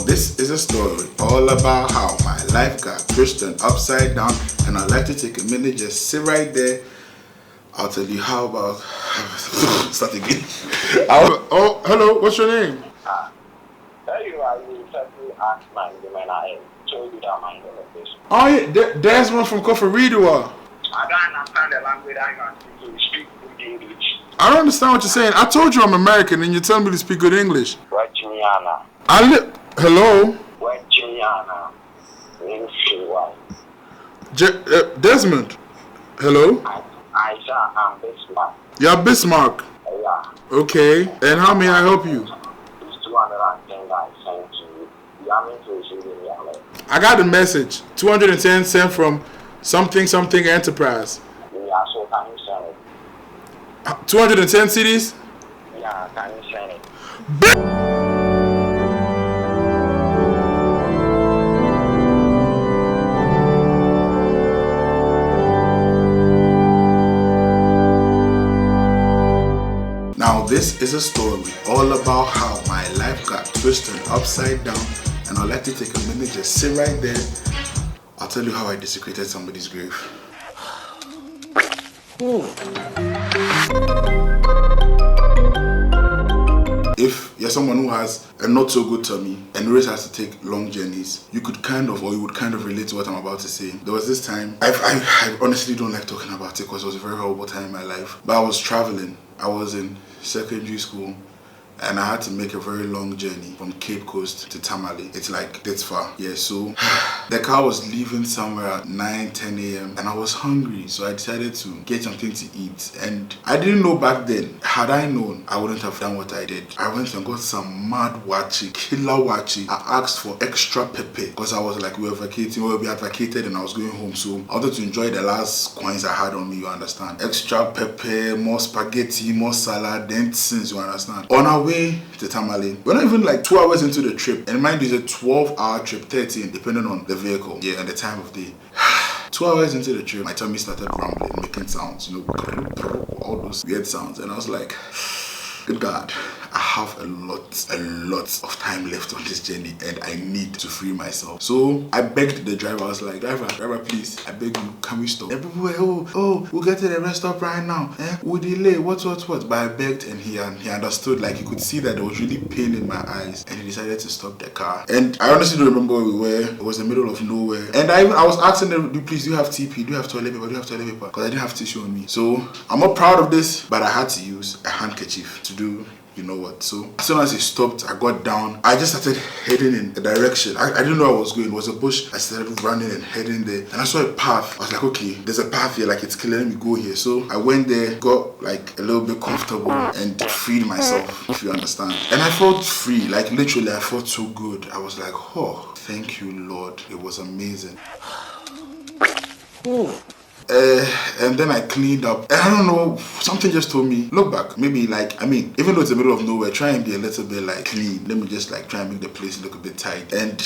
this is a story all about how my life got twisted upside down, and I'd like to take a minute, just sit right there. I'll tell you how about... Start again. Oh, hello, what's your name? Tell you I will certainly ask my name and I told you that my name is this. Oh yeah, Desmond from Koforidua. I don't understand the language I can speak, so you speak good English. I don't understand what you're saying. I told you I'm American and you're telling me to speak good English. Virginiana. Hello? Virginiana. Desmond. Hello? Aisha, I'm Bismarck. You're Bismarck. Yeah. Okay. And how may I help you? It's 210 I sent to you. You are meant to receive in your mail. I got the message. 210 sent from something enterprise. Yeah, so can you send it? 210 CDs? Yeah, can you send it? Now this is a story all about how my life got twisted upside down, and I'd like to take a minute, just sit right there. I'll tell you how I desecrated somebody's grave. If you're someone who has a not so good tummy and always has to take long journeys, you would kind of relate to what I'm about to say. There was this time, I honestly don't like talking about it because it was a very horrible time in my life. But I was traveling. I was in secondary school and I had to make a very long journey from Cape Coast to Tamale. It's like this far. Yeah, so the car was leaving somewhere at 9-10 a.m. and I was hungry, so I decided to get something to eat. And I didn't know back then. Had I known, I wouldn't have done what I did. I went and got some mad wachi, killer wachi. I asked for extra pepper because I was like, we had vacated and I was going home, so I wanted to enjoy the last coins I had on me, you understand. Extra pepper, more spaghetti, more salad, then things, you understand. On our way to Tamale, we're not even like 2 hours into the trip, and mind you, it's a 12-hour trip, 13 depending on the vehicle, yeah, and the time of day. 2 hours into the trip, my tummy started rumbling, making sounds, you know, all those weird sounds, and I was like, good God, I have a lot of time left on this journey and I need to free myself. So I begged the driver. I was like, driver, please, I beg you, can we stop? And people were, oh, we'll get to the rest stop right now. We'll delay, what? But I begged and he understood, like he could see that there was really pain in my eyes, and he decided to stop the car. And I honestly don't remember where we were. It was the middle of nowhere. And I was asking them, do you have TP? Do you have toilet paper? Because I didn't have tissue on me. So I'm not proud of this, but I had to use a handkerchief to do you know what. So as soon as he stopped, I got down. I just started heading in a direction. I didn't know where I was going. It was a bush. I started running and heading there, and I saw a path. I was like, okay, there's a path here, like it's clear, let me go here. So I went there, got like a little bit comfortable and freed myself, if you understand. And I felt free, like literally I felt so good. I was like, oh, thank you, Lord. It was amazing. And then I cleaned up, and I don't know, something just told me, look back, maybe like, even though it's the middle of nowhere, try and be a little bit like clean. Let me just like try and make the place look a bit tight. And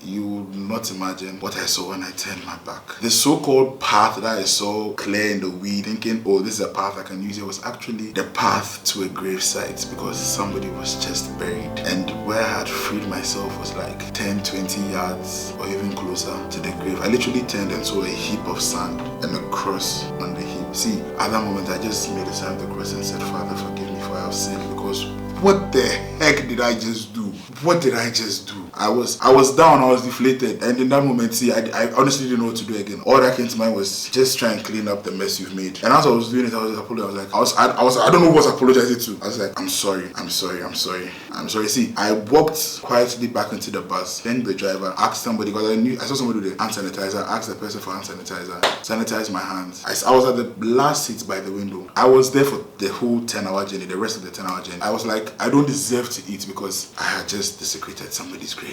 you would not imagine what I saw when I turned my back. The so-called path that I saw clear in the weed, thinking, oh, this is a path I can use, it was actually the path to a gravesite, because somebody was just buried. And where I had freed myself was like 10-20 yards or even closer to the grave. I literally turned and saw a heap of sand and a cross on the heap. See, at that moment I just made the sign of the cross and said, Father, forgive me for I have sinned, because what the heck did I just do? What did I just do? I was down, I was deflated, and in that moment, see, I honestly didn't know what to do again. All that came to mind was just try and clean up the mess you've made. And as I was doing it, I was I don't know what I was apologizing to. I was like, I'm sorry. See, I walked quietly back into the bus, then the driver asked somebody, because I saw somebody with hand sanitizer, asked the person for hand sanitizer, sanitized my hands. I was at the last seat by the window. I was there for the whole 10-hour journey, the rest of the 10-hour journey. I was like, I don't deserve to eat because I had just desecrated somebody's grave.